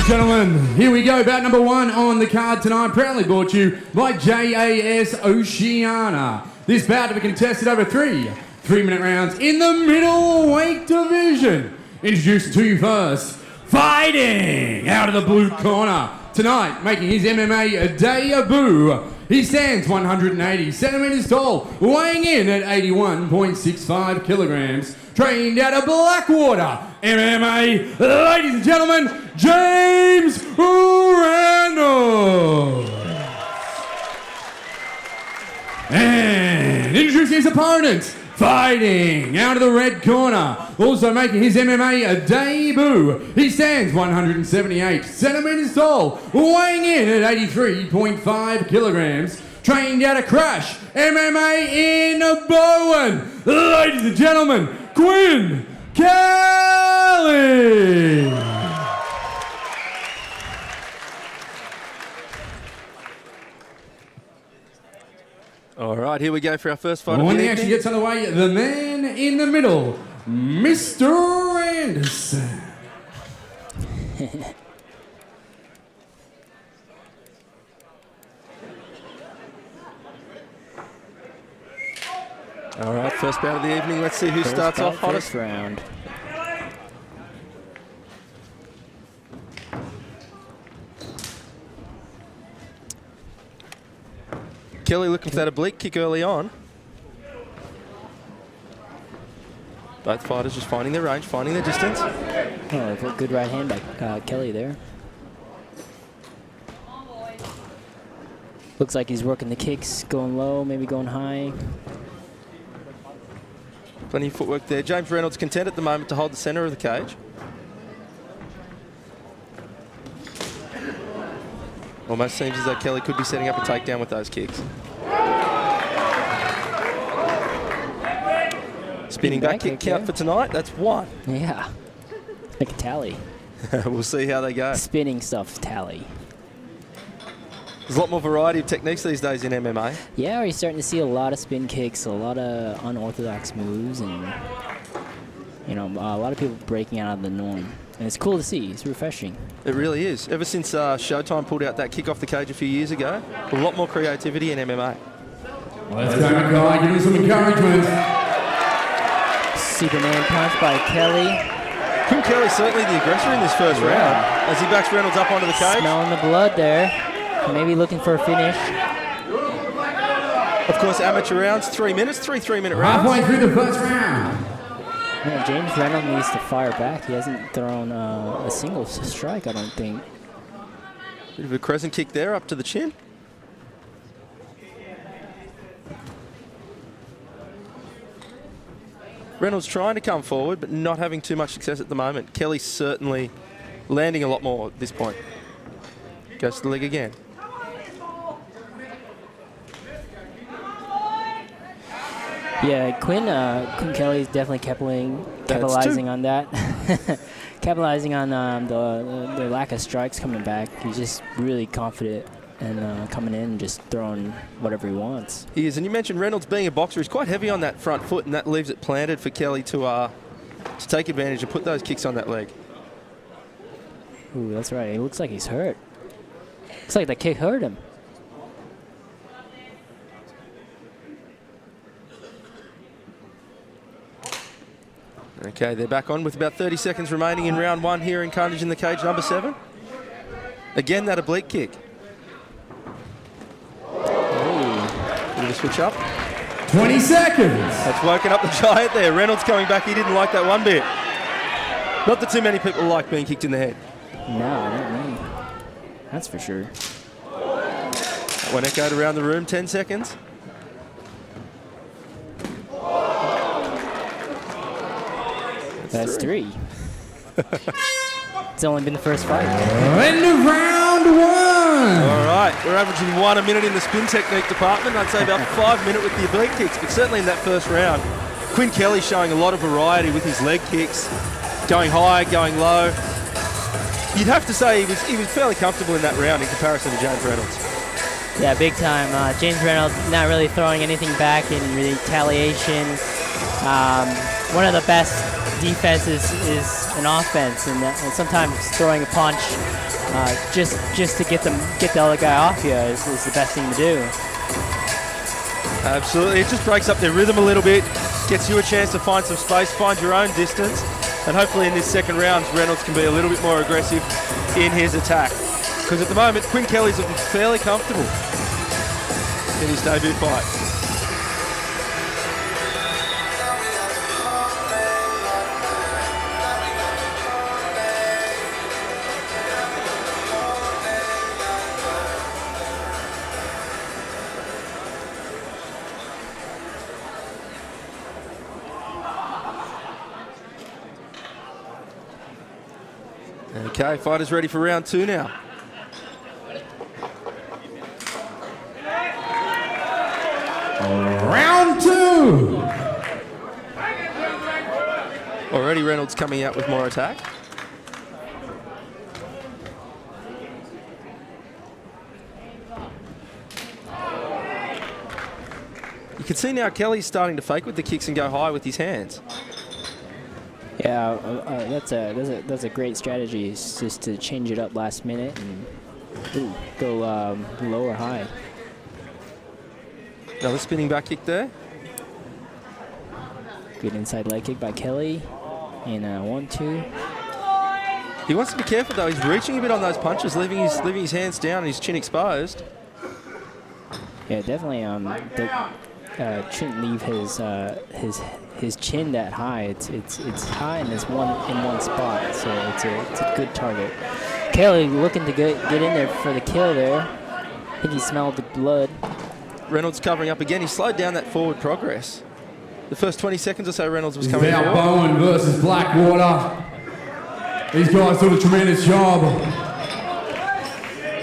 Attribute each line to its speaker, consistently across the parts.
Speaker 1: and gentlemen, here we go. Bout number 1 on the card tonight, proudly brought to you by JAS Oceania. This bout to be contested over 3 3-minute rounds in the middleweight division. Introduced to you first, fighting out of the blue corner tonight, making his MMA debut. He stands 180 centimeters tall, weighing in at 81.65 kilograms. Trained out of Blackwater MMA, ladies and gentlemen, James Reynolds. And introducing his opponent, fighting out of the red corner, also making his MMA debut. He stands 178 centimeters tall, weighing in at 83.5 kilograms. Trained out of Crash MMA in Bowen, ladies and gentlemen, Quinn Kelly.
Speaker 2: All right, here we go for our first fight.
Speaker 1: When the action gets underway, the man in the middle, Mr. Anderson.
Speaker 2: All right, first bout of the evening. Let's see who starts off hottest.
Speaker 3: First round.
Speaker 2: Kelly looking for that oblique kick early on. Both fighters just finding their range, finding their distance.
Speaker 3: Oh, good right hand by Kelly there. Looks like he's working the kicks, going low, maybe going high.
Speaker 2: Plenty of footwork there. James Reynolds content at the moment to hold the center of the cage. Almost seems as though Kelly could be setting up a takedown with those kicks. Spinning back kick count for tonight. That's 1.
Speaker 3: Yeah. Like a tally.
Speaker 2: We'll see how they go.
Speaker 3: Spinning stuff tally.
Speaker 2: There's a lot more variety of techniques these days in MMA.
Speaker 3: Yeah, you're starting to see a lot of spin kicks, a lot of unorthodox moves, and you know, a lot of people breaking out of the norm. And it's cool to see. It's refreshing.
Speaker 2: It really is. Ever since Showtime pulled out that kick off the cage a few years ago, a lot more creativity in MMA.
Speaker 1: Let's go, Mackay. Give him some encouragement.
Speaker 3: Superman punch by Kelly.
Speaker 2: Quinn Kelly certainly the aggressor in this first round as he backs Reynolds up onto the cage.
Speaker 3: Smelling the blood there. Maybe looking for a finish.
Speaker 2: Of course, amateur rounds, 3 minutes, 3 3-minute rounds.
Speaker 1: Halfway through the first round.
Speaker 3: Yeah, James Reynolds needs to fire back. He hasn't thrown a single strike, I don't think.
Speaker 2: Bit of a crescent kick there up to the chin. Reynolds trying to come forward, but not having too much success at the moment. Kelly certainly landing a lot more at this point. Goes to the leg again.
Speaker 3: Yeah, Quinn Kelly's definitely capitalizing on that. Capitalizing on the lack of strikes coming back. He's just really confident and coming in and just throwing whatever he wants.
Speaker 2: He is, and you mentioned Reynolds being a boxer. He's quite heavy on that front foot, and that leaves it planted for Kelly to take advantage and put those kicks on that leg.
Speaker 3: Ooh, that's right. He looks like he's hurt. Looks like that kick hurt him.
Speaker 2: Okay, they're back on with about 30 seconds remaining in round 1 here in Carnage in the Cage number 7. Again, that oblique kick. Bit of a switch up.
Speaker 1: 20 seconds.
Speaker 2: That's woken up the giant there. Reynolds coming back. He didn't like that one bit. Not that too many people like being kicked in the head.
Speaker 3: No, not me. That's for sure.
Speaker 2: That one echoed around the room. 10 seconds.
Speaker 3: That's 3. It's only been the first fight.
Speaker 1: End of round 1.
Speaker 2: All right, we're averaging 1 a minute in the spin technique department. I'd say about 5 minutes with the oblique kicks, but certainly in that first round, Quinn Kelly showing a lot of variety with his leg kicks, going high, going low. You'd have to say he was fairly comfortable in that round in comparison to James Reynolds.
Speaker 3: Yeah, big time. James Reynolds not really throwing anything back in retaliation. One of the best defense is an offense, and sometimes throwing a punch just to get the other guy off you is the best thing to do.
Speaker 2: Absolutely. It just breaks up their rhythm a little bit, gets you a chance to find some space, find your own distance, and hopefully in this second round, Reynolds can be a little bit more aggressive in his attack. Because at the moment, Quinn Kelly's looking fairly comfortable in his debut fight. Okay, fighters ready for round 2 now.
Speaker 1: Round 2.
Speaker 2: Already Reynolds coming out with more attack. You can see now Kelly's starting to fake with the kicks and go high with his hands.
Speaker 3: Yeah, that's a great strategy. It's just to change it up last minute and go low or high.
Speaker 2: Another spinning back kick there.
Speaker 3: Good inside leg kick by Kelly. And 1-2.
Speaker 2: He wants to be careful though. He's reaching a bit on those punches, leaving his hands down and his chin exposed.
Speaker 3: Yeah, definitely. Shouldn't leave his chin that high. It's high and it's in one spot, so it's a good target. Kelly looking to get in there for the kill there. I think he smelled the blood.
Speaker 2: Reynolds covering up again. He slowed down that forward progress. The first 20 seconds or so, Reynolds was coming
Speaker 1: Now
Speaker 2: forward.
Speaker 1: Bowen versus Blackwater. These guys did a tremendous job.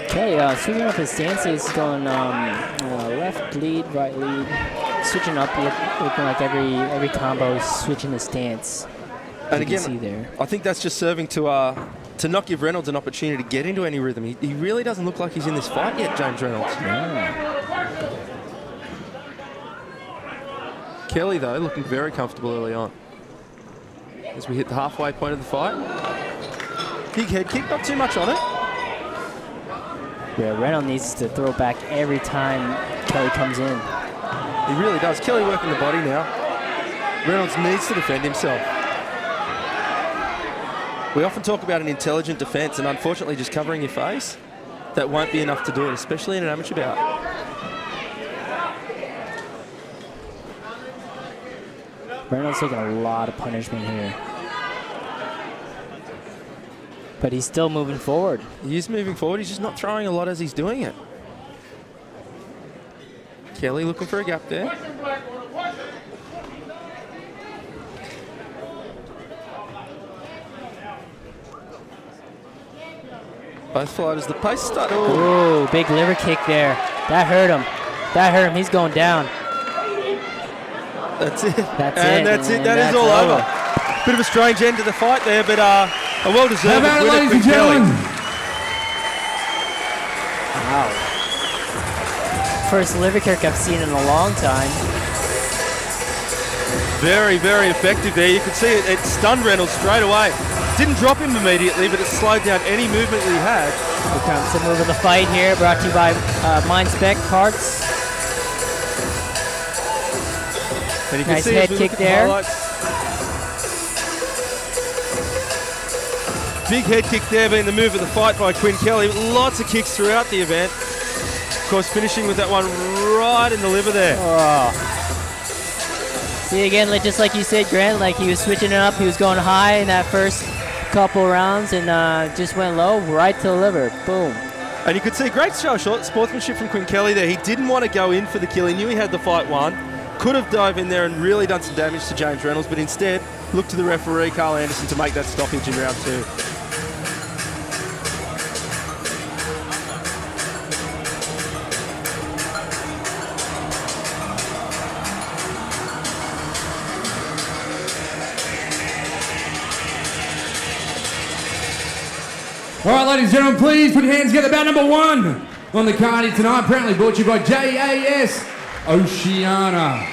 Speaker 3: Kelly switching up his stances, going left lead, right lead, switching up, looking like every combo is switching the stance.
Speaker 2: And
Speaker 3: you
Speaker 2: again,
Speaker 3: can see there.
Speaker 2: I think that's just serving to not give Reynolds an opportunity to get into any rhythm. He really doesn't look like he's in this fight yet, James Reynolds.
Speaker 3: Yeah.
Speaker 2: Kelly, though, looking very comfortable early on. As we hit the halfway point of the fight. Big head kick, not too much on it.
Speaker 3: Yeah, Reynolds needs to throw back every time Kelly comes in.
Speaker 2: He really does. Kelly working the body now. Reynolds needs to defend himself. We often talk about an intelligent defense, and unfortunately just covering your face, that won't be enough to do it, especially in an amateur bout.
Speaker 3: Reynolds taking a lot of punishment here. But he's still moving forward.
Speaker 2: He is moving forward. He's just not throwing a lot as he's doing it. Kelly looking for a gap there. Both fighters, the pace start.
Speaker 3: Oh, big liver kick there. That hurt him. That hurt him. He's going down.
Speaker 2: That's it.
Speaker 3: That's
Speaker 2: it.
Speaker 3: And
Speaker 2: That is all over. Bit of a strange end to the fight there, but a well-deserved
Speaker 1: How about it,
Speaker 2: winner,
Speaker 1: ladies
Speaker 2: Quinn
Speaker 1: and gentlemen?
Speaker 2: Kelly.
Speaker 3: Wow. First liver kick I've seen in a long time.
Speaker 2: Very, very effective there. You could see it stunned Reynolds straight away. Didn't drop him immediately, but it slowed down any movement that he had.
Speaker 3: Here comes the move of the fight here, brought to you by Mindspec Parts.
Speaker 2: And you can
Speaker 3: Nice
Speaker 2: see
Speaker 3: head
Speaker 2: as we
Speaker 3: kick
Speaker 2: look at the
Speaker 3: there.
Speaker 2: highlights, big head kick there being the move of the fight by Quinn Kelly. Lots of kicks throughout the event. Of course, finishing with that one right in the liver there.
Speaker 3: Oh. See again, just like you said, Grant, like he was switching it up. He was going high in that first couple rounds and just went low, right to the liver. Boom.
Speaker 2: And you could see great show sportsmanship from Quinn Kelly there. He didn't want to go in for the kill. He knew he had the fight won. Could have dove in there and really done some damage to James Reynolds, but instead looked to the referee, Carl Anderson, to make that stoppage in round 2.
Speaker 1: All right, ladies and gentlemen, please put your hands together. Bout number 1 on the card here tonight, proudly brought to you by JAS Oceania.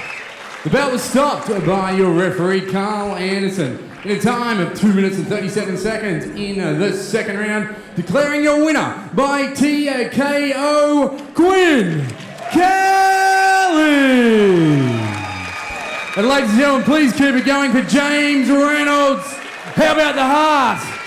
Speaker 1: The bout was stopped by your referee, Carl Anderson, in a time of 2 minutes and 37 seconds in the second round, declaring your winner by TKO, Quinn Kelly. And ladies and gentlemen, please keep it going for James Reynolds. How about the heart?